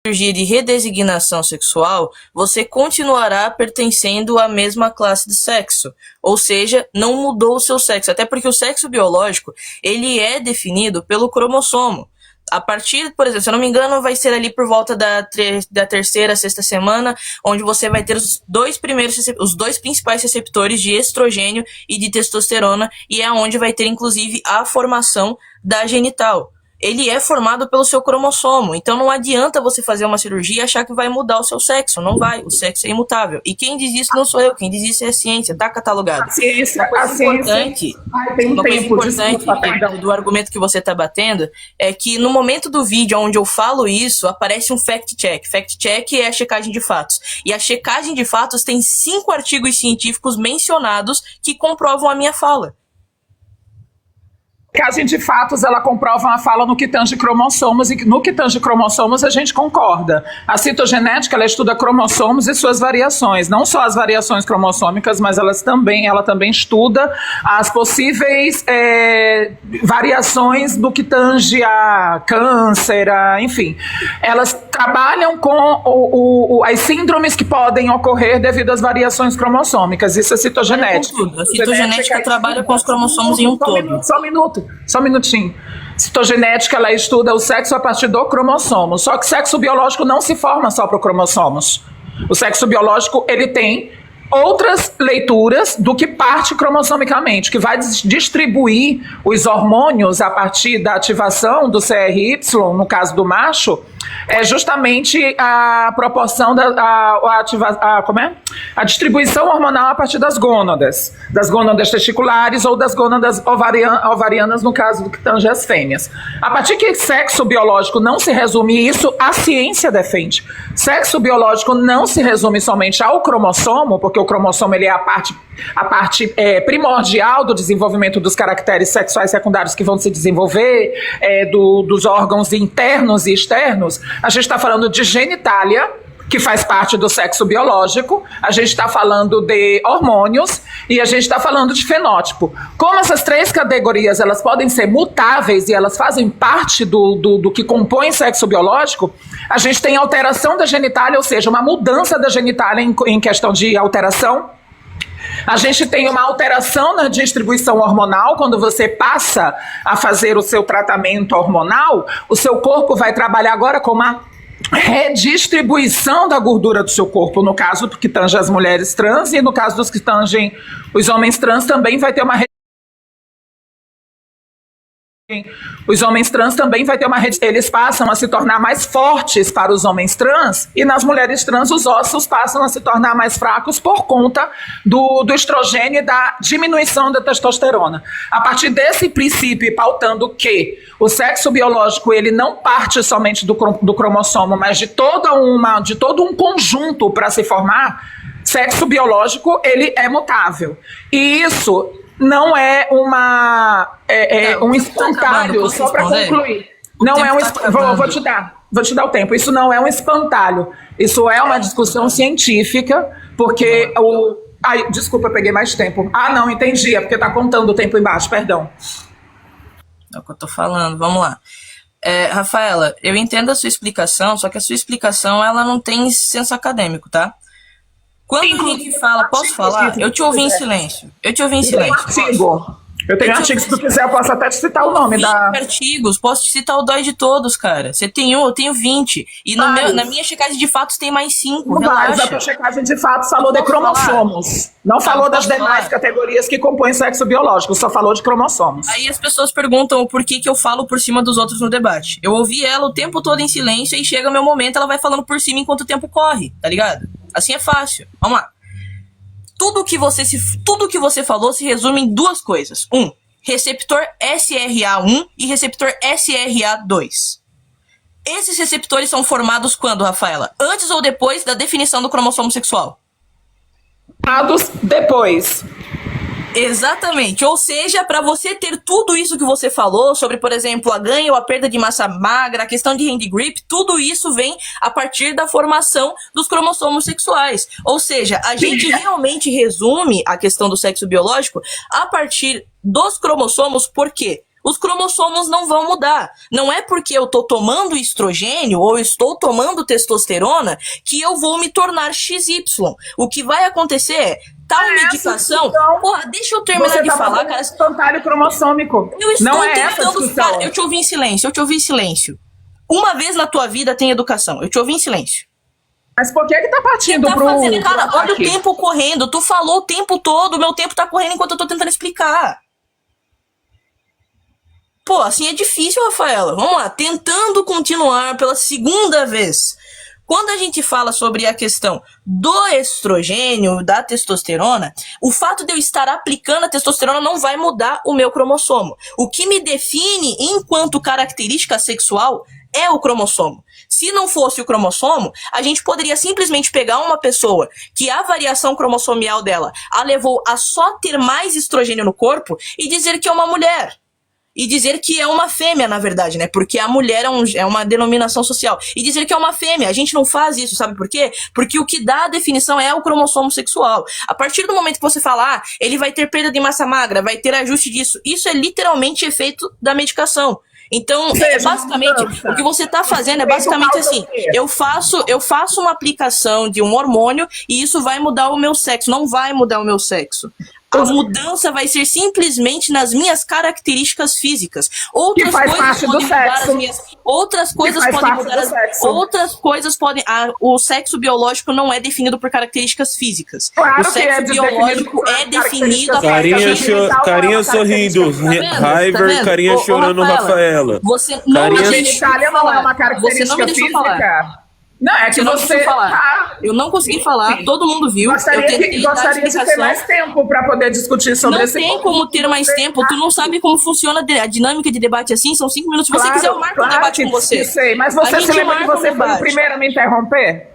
cirurgia de redesignação sexual, você continuará pertencendo à mesma classe de sexo. Ou seja, não mudou o seu sexo. Até porque o sexo biológico, ele é definido pelo cromossomo. A partir, por exemplo, se eu não me engano, vai ser ali por volta da terceira, sexta semana, onde você vai ter os dois principais receptores de estrogênio e de testosterona, e é onde vai ter, inclusive, a formação da genital. Ele é formado pelo seu cromossomo, então não adianta você fazer uma cirurgia e achar que vai mudar o seu sexo, não vai, o sexo é imutável. E quem diz isso não sou eu, quem diz isso é a ciência, tá catalogado. A ciência, importante, uma coisa importante do argumento que você está batendo é que no momento do vídeo onde eu falo isso, aparece um fact-check. Fact-check é a checagem de fatos. E a checagem de fatos tem 5 artigos científicos mencionados que comprovam a minha fala. Checagem de fatos, ela comprova uma fala no que tange cromossomos, e no que tange cromossomos a gente concorda. A citogenética, ela estuda cromossomos e suas variações, não só as variações cromossômicas, mas ela também estuda as possíveis variações no que tange a câncer, enfim. Elas trabalham com as síndromes que podem ocorrer devido às variações cromossômicas, isso é citogenética. A citogenética trabalha com os cromossomos em um todo. Só um minutinho. Citogenética, ela estuda o sexo a partir do cromossomo. Só que sexo biológico não se forma só por cromossomos. O sexo biológico, ele tem outras leituras do que parte cromossomicamente, que vai distribuir os hormônios a partir da ativação do CRY, no caso do macho, é justamente a proporção a distribuição hormonal a partir das gônadas testiculares ou das gônadas ovarianas, no caso do que tange as fêmeas. A partir que sexo biológico não se resume isso, a ciência defende. Sexo biológico não se resume somente ao cromossomo, porque o cromossomo ele é a parte primordial do desenvolvimento dos caracteres sexuais secundários que vão se desenvolver, dos órgãos internos e externos. A gente está falando de genitália, que faz parte do sexo biológico, a gente está falando de hormônios e a gente está falando de fenótipo. Como essas 3 categorias elas podem ser mutáveis e elas fazem parte do que compõe sexo biológico, a gente tem alteração da genitália, ou seja, uma mudança da genitália em questão de alteração. A gente tem uma alteração na distribuição hormonal. Quando você passa a fazer o seu tratamento hormonal, o seu corpo vai trabalhar agora com uma redistribuição da gordura do seu corpo, no caso que tange as mulheres trans, e no caso dos que tangem os homens trans também vai ter uma eles passam a se tornar mais fortes para os homens trans, e nas mulheres trans os ossos passam a se tornar mais fracos por conta do estrogênio e da diminuição da testosterona. A partir desse princípio, e pautando que o sexo biológico ele não parte somente do cromossomo, mas de todo um conjunto para se formar, sexo biológico ele é mutável. E isso não é um espantalho, só para concluir. Não é vou te dar o tempo. Isso não é um espantalho. Isso é uma discussão científica, porque desculpa, eu peguei mais tempo. Não, entendi, é porque está contando o tempo embaixo, perdão. É o que eu tô falando, vamos lá. Rafaela, eu entendo a sua explicação, só que a sua explicação ela não tem senso acadêmico, tá? Quando a gente fala, posso falar? Eu te ouvi em silêncio. Eu tenho artigos, se tu quiser, eu posso até te citar o nome da... artigos, posso te citar o dói de todos, cara. Você tem eu tenho 20. E na minha checagem de fatos tem mais 5. Mas a tua checagem de fatos falou de cromossomos. Não falou das demais categorias que compõem sexo biológico, só falou de cromossomos. Aí as pessoas perguntam por que eu falo por cima dos outros no debate. Eu ouvi ela o tempo todo em silêncio e chega o meu momento, ela vai falando por cima enquanto o tempo corre, tá ligado? Assim é fácil. Vamos lá. Tudo que você falou se resume em 2 coisas. Receptor SRA1 e receptor SRA2. Esses receptores são formados quando, Rafaela? Antes ou depois da definição do cromossomo sexual? Depois. Exatamente, ou seja, para você ter tudo isso que você falou sobre, por exemplo, a ganho ou a perda de massa magra, a questão de hand grip, tudo isso vem a partir da formação dos cromossomos sexuais. Ou seja, a gente realmente resume a questão do sexo biológico a partir dos cromossomos, por quê? os cromossomos não vão mudar. Não é porque eu tô tomando estrogênio ou estou tomando testosterona que eu vou me tornar XY. O que vai acontecer é tal medicação... Então, porra, deixa eu terminar de falar, cara. Espantalho cromossômico. Eu estou não é tentando... essa Cara, eu te ouvi em silêncio, Uma vez na tua vida tem educação. Eu te ouvi em silêncio. Mas por que tá partindo tá fazendo, cara, olha o tempo correndo. Tu falou o tempo todo, meu tempo tá correndo enquanto eu tô tentando explicar. Pô, assim é difícil, Rafaela. Vamos lá, tentando continuar pela segunda vez. Quando a gente fala sobre a questão do estrogênio, da testosterona, o fato de eu estar aplicando a testosterona não vai mudar o meu cromossomo. O que me define enquanto característica sexual é o cromossomo. Se não fosse o cromossomo, a gente poderia simplesmente pegar uma pessoa que a variação cromossomial dela a levou a só ter mais estrogênio no corpo e dizer que é uma mulher. E dizer que é uma fêmea, na verdade, né? Porque a mulher é uma denominação social. E dizer que é uma fêmea. A gente não faz isso, sabe por quê? Porque o que dá a definição é o cromossomo sexual. A partir do momento que você fala, ele vai ter perda de massa magra, vai ter ajuste disso. Isso é literalmente efeito da medicação. Então, basicamente, o que você tá fazendo é basicamente assim, eu faço uma aplicação de um hormônio e isso vai mudar o meu sexo, não vai mudar o meu sexo. A mudança vai ser simplesmente nas minhas características físicas. Outras coisas podem mudar as minhas. Outras coisas podem mudar outras coisas podem. O sexo biológico não é definido por características físicas. Claro, o sexo biológico é definido a carinha sorrindo, Raiver, carinha chorando, Rafaela. Você não me genitália não é uma característica física. Não, é que você falar. Eu não consegui falar, todo mundo viu. Gostaria de ter mais tempo para poder discutir sobre esse ponto. Não tem como ter mais tempo, tu não sabe como funciona a dinâmica de debate assim, são 5 minutos. Se você quiser, eu marco o debate com você. Sei, mas você se lembra que você foi o primeiro a me interromper?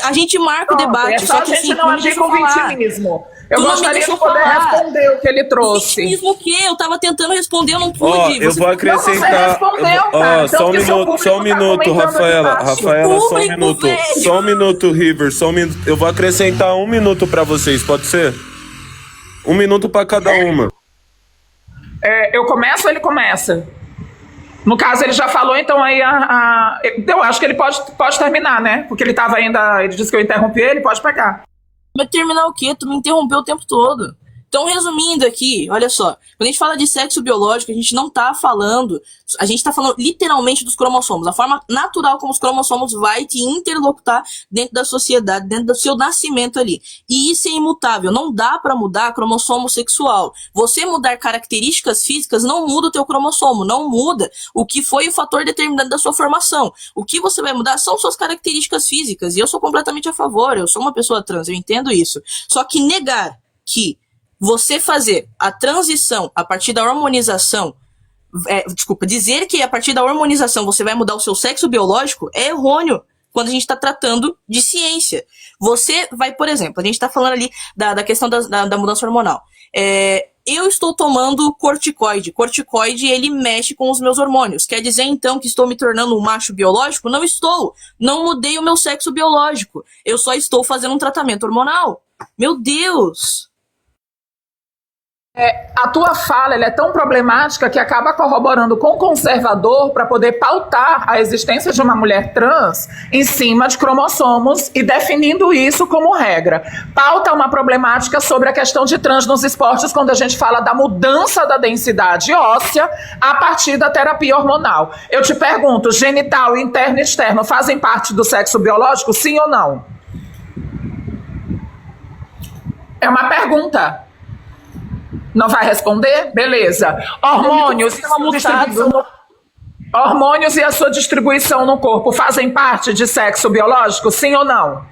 A gente marca o debate. É só a gente não agir com vitimismo. Eu gostaria de poder responder o que ele trouxe. Vitimismo o quê? Eu tava tentando responder, eu não pude. Eu vou acrescentar. Só um minuto, Rafaela. Rafaela, só um minuto. Só um minuto, River. Eu vou acrescentar 1 minuto pra vocês, pode ser? 1 minuto pra cada uma. Eu começo ou ele começa? No caso, ele já falou, então aí eu acho que ele pode terminar, né? Porque ele tava ainda. Ele disse que eu interrompi ele, pode pegar. Mas terminar o quê? Tu me interrompeu o tempo todo. Então, resumindo aqui, olha só. Quando a gente fala de sexo biológico, a gente não tá falando... A gente tá falando literalmente dos cromossomos. A forma natural como os cromossomos vai te interlocutar dentro da sociedade, dentro do seu nascimento ali. E isso é imutável. Não dá pra mudar cromossomo sexual. Você mudar características físicas não muda o teu cromossomo. Não muda o que foi o fator determinante da sua formação. O que você vai mudar são suas características físicas. E eu sou completamente a favor. Eu sou uma pessoa trans. Eu entendo isso. Só que negar que você fazer a transição a partir da hormonização, dizer que a partir da hormonização você vai mudar o seu sexo biológico é errôneo quando a gente está tratando de ciência. Você vai, por exemplo, a gente está falando ali da questão da mudança hormonal. Eu estou tomando corticoide. Corticoide, ele mexe com os meus hormônios. Quer dizer, então, que estou me tornando um macho biológico? Não estou. Não mudei o meu sexo biológico. Eu só estou fazendo um tratamento hormonal. Meu Deus! A tua fala ela é tão problemática que acaba corroborando com o conservador para poder pautar a existência de uma mulher trans em cima de cromossomos e definindo isso como regra. Pauta uma problemática sobre a questão de trans nos esportes quando a gente fala da mudança da densidade óssea a partir da terapia hormonal. Eu te pergunto, genital, interno e externo fazem parte do sexo biológico, sim ou não? É uma pergunta. Não vai responder? Beleza. Hormônios e a sua distribuição no corpo fazem parte de sexo biológico, sim ou não?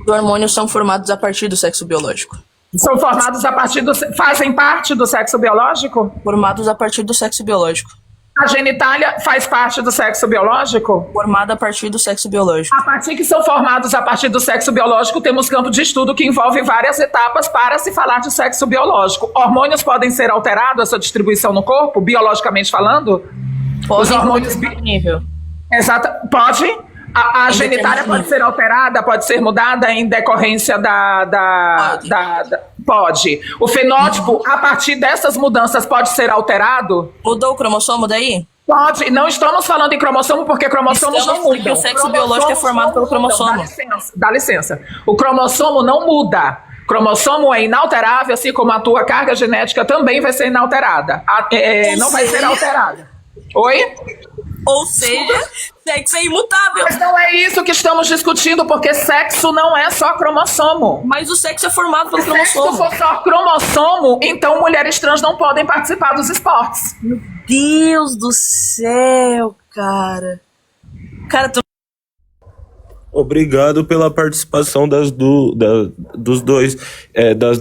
Os hormônios são formados a partir do sexo biológico. São formados a partir fazem parte do sexo biológico? Formados a partir do sexo biológico. A genitália faz parte do sexo biológico? Formada a partir do sexo biológico. A partir que são formados a partir do sexo biológico, temos campo de estudo que envolve várias etapas para se falar de sexo biológico. Hormônios podem ser alterados, essa distribuição no corpo, biologicamente falando? Os hormônios nível. Exato. Pode? A genitália pode ser alterada, pode ser mudada em decorrência Pode. O fenótipo, a partir dessas mudanças, pode ser alterado? Mudou o cromossomo daí? Pode. Não estamos falando em cromossomo porque cromossomos não mudam. Porque o sexo biológico é formado pelo cromossomo. Dá licença. O cromossomo não muda. Cromossomo é inalterável, assim como a tua carga genética também vai ser inalterada. Não vai ser alterada. Oi? Ou seja, sexo é imutável. Mas não é isso que estamos discutindo, porque sexo não é só cromossomo. Mas o sexo é formado pelo cromossomo. Se for só cromossomo, então mulheres trans não podem participar dos esportes. Meu Deus do céu, cara. Cara, tu... Obrigado pela participação dos dois. Das